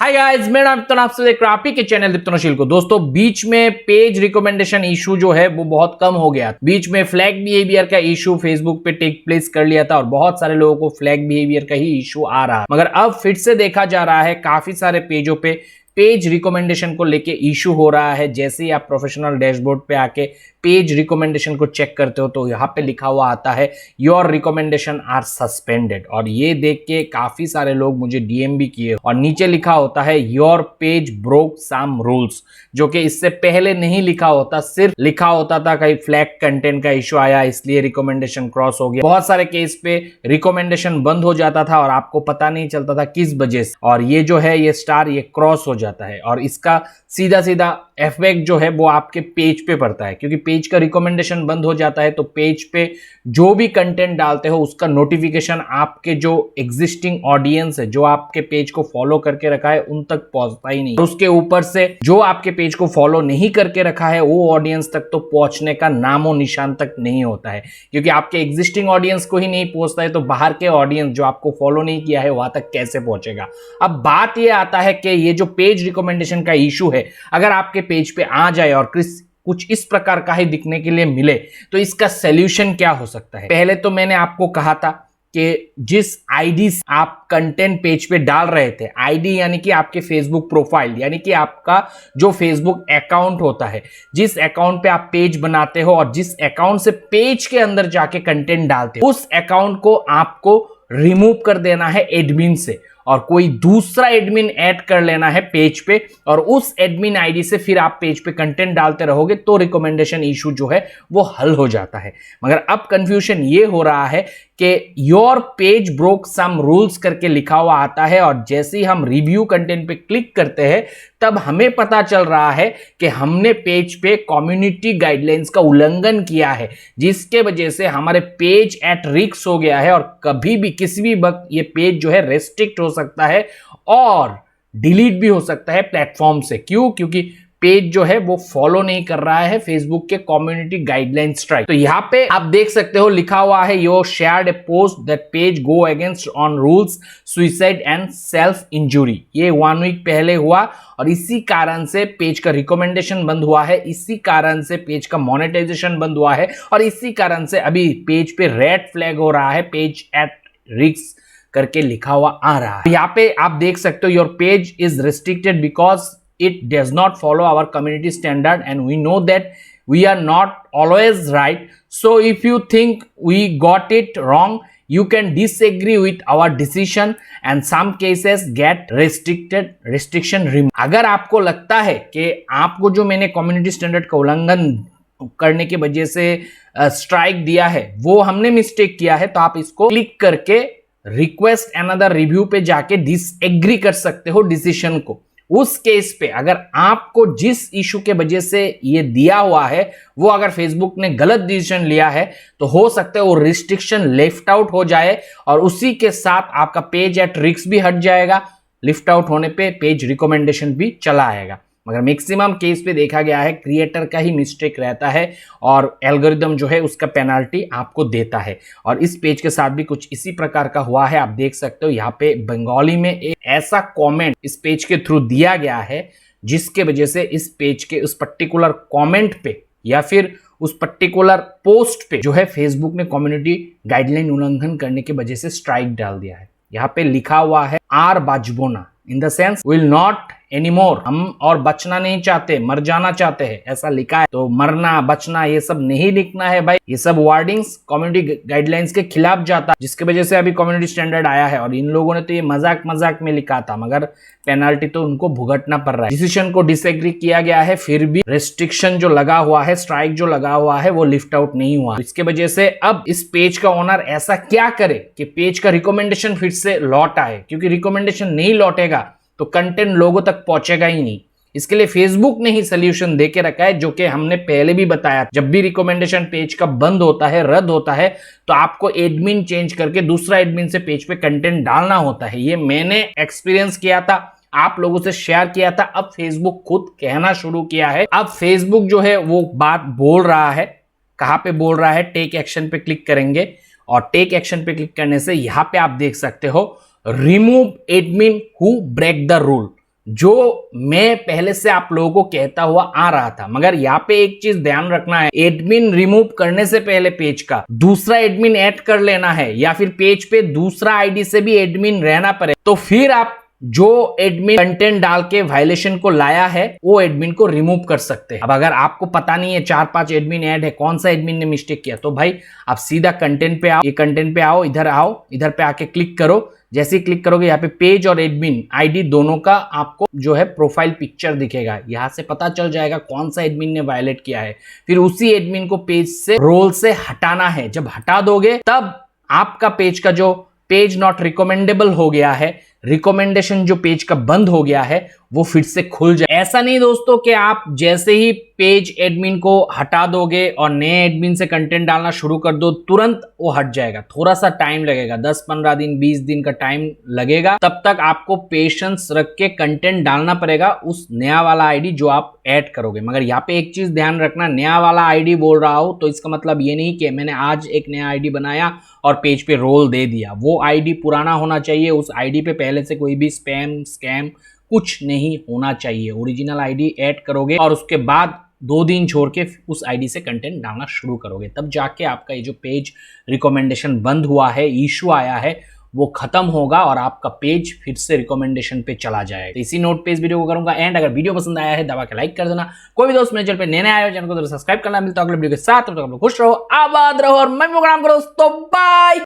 Hi guys, मेरा नाम Lipton, आपसे देख रहे हैं आप ही के चैनल लिप्टनशील को। दोस्तों, बीच में पेज रिकमेंडेशन इशू जो है वो बहुत कम हो गया। बीच में फ्लैग बिहेवियर का इशू फेसबुक पे टेक प्लेस कर लिया था और बहुत सारे लोगों को फ्लैग बिहेवियर का ही इशू आ रहा है। मगर अब फिर से देखा जा रहा है काफी सारे पेजों पे पेज रिकमेंडेशन को लेके इशू हो रहा है। जैसे ही आप प्रोफेशनल डैशबोर्ड पे आके पेज रिकमेंडेशन को चेक करते हो तो यहाँ पे लिखा हुआ आता है योर रिकमेंडेशन आर सस्पेंडेड, और ये देख के काफी सारे लोग मुझे डीएम भी किए। और नीचे लिखा होता है your page broke some rules, जो कि इससे पहले नहीं लिखा होता, सिर्फ लिखा होता था कहीं फ्लैग कंटेंट का इशू आया इसलिए रिकमेंडेशन क्रॉस हो गया। बहुत सारे केस पे रिकमेंडेशन बंद हो जाता था और आपको पता नहीं चलता था किस वजह से, और ये जो है ये स्टार ये क्रॉस हो जाता है और इसका सीधा सीधा इफेक्ट जो है वो आपके पेज पे पड़ता है। क्योंकि पेज का रिकमेंडेशन बंद हो जाता है तो पेज पे जो भी कंटेंट डालते हो उसका नोटिफिकेशन आपके जो एग्जिस्टिंग ऑडियंस है, जो आपके पेज को फॉलो करके रखा है, उन तक पहुंचता ही नहीं। उसके ऊपर से जो आपके पेज को फॉलो नहीं करके रखा है वो ऑडियंस तक तो पहुंचने का नामो निशान तक नहीं होता है। क्योंकि आपके एग्जिस्टिंग ऑडियंस को ही नहीं पहुंचता है तो बाहर के ऑडियंस जो आपको फॉलो नहीं किया है वहां तक कैसे पहुंचेगा। अब बात यह आता है कि ये जो पेज रिकमेंडेशन का इशू है, अगर आपके पेज पे आ जाए और कुछ इस प्रकार का ही दिखने के लिए मिले तो इसका सॉल्यूशन क्या हो सकता है। पहले तो मैंने आपको कहा था कि जिस आईडी आप कंटेंट पेज पे डाल रहे थे, आईडी यानी कि आपके फेसबुक प्रोफाइल, यानी कि आपका जो फेसबुक अकाउंट होता है, जिस अकाउंट पे आप पेज बनाते हो और जिस अकाउंट से पेज के अंदर जाके कंटेंट डालते हो, उस अकाउंट को आपको रिमूव कर देना है एडमिन से और कोई दूसरा एडमिन ऐड कर लेना है पेज पे, और उस एडमिन आईडी से फिर आप पेज पे कंटेंट डालते रहोगे तो रिकमेंडेशन इशू जो है वो हल हो जाता है। मगर अब कंफ्यूजन ये हो रहा है कि your page broke some rules करके लिखा हुआ आता है और जैसे ही हम रिव्यू कंटेंट पे क्लिक करते हैं तब हमें पता चल रहा है कि हमने पेज पे कम्युनिटी गाइडलाइंस का उल्लंघन किया है, जिसके वजह से हमारे पेज एट रिस्क हो गया है और कभी भी किसी भी वक्त ये पेज जो है रेस्ट्रिक्ट हो सकता है और डिलीट भी हो सकता है प्लेटफॉर्म से। क्यों? क्योंकि पेज जो है वो फॉलो नहीं कर रहा है फेसबुक के कम्युनिटी गाइडलाइन स्ट्राइक। तो यहाँ पे आप देख सकते हो लिखा हुआ है your shared A post that page go against on rules suicide and self injury. ये 1 वीक पहले हुआ और इसी कारण से पेज का रिकमेंडेशन बंद हुआ है, इसी कारण से पेज का मोनेटाइजेशन बंद हुआ है और इसी कारण से अभी पेज पे रेड फ्लैग हो रहा है, पेज एट रिस्क करके लिखा हुआ आ रहा है। यहाँ पे आप देख सकते हो your page is restricted because it does not follow our community standard and we know that we are not always right, so if you think we got it wrong you can disagree with our decision and some cases get restriction removed। अगर आपको लगता है कि आपको जो मैंने community standard का उल्लंघन करने की वजह से स्ट्राइक दिया है वो हमने मिस्टेक किया है, तो आप इसको क्लिक करके रिक्वेस्ट अनदर रिव्यू पे जाके डिसएग्री कर सकते हो डिसीजन को। उस केस पे अगर आपको जिस इशू के वजह से ये दिया हुआ है वो अगर फेसबुक ने गलत डिसीजन लिया है तो हो सकता है वो रिस्ट्रिक्शन लेफ्ट आउट हो जाए और उसी के साथ आपका पेज एट रिस्क भी हट जाएगा। लिफ्ट आउट होने पे पेज रिकमेंडेशन भी चला आएगा। मगर मैक्सिमम केस पे देखा गया है क्रिएटर का ही मिस्टेक रहता है और एल्गोरिदम जो है उसका पेनाल्टी आपको देता है। और इस पेज के साथ भी कुछ इसी प्रकार का हुआ है। आप देख सकते हो यहाँ पे बंगाली में एक ऐसा कमेंट इस पेज के थ्रू दिया गया है जिसके वजह से इस पेज के उस पर्टिकुलर कमेंट पे या फिर उस पर्टिकुलर पोस्ट पे जो है फेसबुक ने कम्युनिटी गाइडलाइन उल्लंघन करने की वजह से स्ट्राइक डाल दिया है। यहाँ पे लिखा हुआ है आर बाजबोना in the sense will not anymore, हम और बचना नहीं चाहते, मर जाना चाहते हैं, ऐसा लिखा है। तो मरना बचना ये सब नहीं लिखना है भाई, ये सब वर्डिंग्स कम्युनिटी गाइडलाइंस के खिलाफ जाता है, जिसकी वजह से अभी कम्युनिटी स्टैंडर्ड आया है। और इन लोगों ने तो ये मजाक मजाक में लिखा था मगर पेनाल्टी तो उनको भुगतना पड़ रहा है। डिसीजन को डिसएग्री किया गया है फिर भी रिस्ट्रिक्शन जो लगा हुआ है, स्ट्राइक जो लगा हुआ है वो लिफ्ट आउट नहीं हुआ। इसके वजह से अब इस पेज का ओनर ऐसा क्या करे कि पेज का रिकमेंडेशन फिर से लौट आए, क्योंकि रिकमेंडेशन नहीं लौटेगा तो कंटेंट लोगों तक पहुंचेगा ही नहीं। इसके लिए फेसबुक ने ही सोल्यूशन देके रखा है, जो कि हमने पहले भी बताया। जब भी रिकमेंडेशन पेज का बंद होता है, रद्द होता है, तो आपको एडमिन चेंज करके दूसरा एडमिन से पेज पे कंटेंट डालना होता है। ये मैंने एक्सपीरियंस किया था, आप लोगों से शेयर किया था, अब फेसबुक खुद कहना शुरू किया है। अब फेसबुक जो है वो बात बोल रहा है। कहां पे बोल रहा है? टेक एक्शन पे क्लिक करेंगे और टेक एक्शन पे क्लिक करने से यहां पे आप देख सकते हो remove admin who break the rule. जो मैं पहले से आप लोगों को कहता हुआ आ रहा था। मगर यहाँ पे एक चीज ध्यान रखना है, एडमिन रिमूव करने से पहले पेज का दूसरा एडमिन ऐड कर लेना है, या फिर पेज पे दूसरा आईडी से भी एडमिन रहना पड़े, तो फिर आप जो एडमिन कंटेंट डाल के वायलेशन को लाया है वो एडमिन को रिमूव कर सकते हैं। अब अगर आपको पता नहीं है 4-5 एडमिन ऐड है, कौन सा एडमिन ने मिस्टेक किया, तो भाई आप सीधा कंटेंट पे आओ, ये कंटेंट पे आओ, इधर पे आके क्लिक करो। जैसे ही क्लिक करोगे यहाँ पे पेज और एडमिन आईडी दोनों का आपको जो है प्रोफाइल पिक्चर दिखेगा। यहाँ से पता चल जाएगा कौन सा एडमिन ने वायलेट किया है। फिर उसी एडमिन को पेज से रोल से हटाना है। जब हटा दोगे तब आपका पेज का जो पेज नॉट रिकमेंडेबल हो गया है, रिकमेंडेशन जो पेज का बंद हो गया है, वो फिर से खुल जाए। ऐसा नहीं दोस्तों कि आप जैसे ही पेज एडमिन को हटा दोगे और नए एडमिन से कंटेंट डालना शुरू कर दो तुरंत वो हट जाएगा। थोड़ा सा टाइम लगेगा, 10-15 दिन 20 दिन का टाइम लगेगा। तब तक आपको पेशेंस रख के कंटेंट डालना पड़ेगा उस नया वाला आईडी जो आप ऐड करोगे। मगर यहाँ पे एक चीज ध्यान रखना, नया वाला आईडी बोल रहा हूं तो इसका मतलब ये नहीं कि मैंने आज एक नया आईडी बनाया और पेज पे रोल दे दिया। वो आईडी पुराना होना चाहिए, उस आईडी पे पहले से कोई भी स्पैम स्कैम कुछ नहीं होना चाहिए। ओरिजिनल आईडी ऐड करोगे और उसके बाद 2 दिन छोड़ के उस आईडी से कंटेंट डालना शुरू करोगे, तब जाके आपका ये जो पेज रिकमेंडेशन बंद हुआ है, इशू आया है, वो खत्म होगा और आपका पेज फिर से रिकमेंडेशन पे चला जाएगा। तो इसी नोट पे इस वीडियो को करूंगा एंड। अगर वीडियो पसंद आया है दबा के लाइक कर देना। कोई भी दोस्त मेरे चैनल पे नए आए हो चैनल को सब्सक्राइब करना। मिलता है अगले वीडियो के साथ, तब तक आप लोग खुश रहो, आबाद रहो और मैं प्रोग्राम करो दोस्तों। बाय।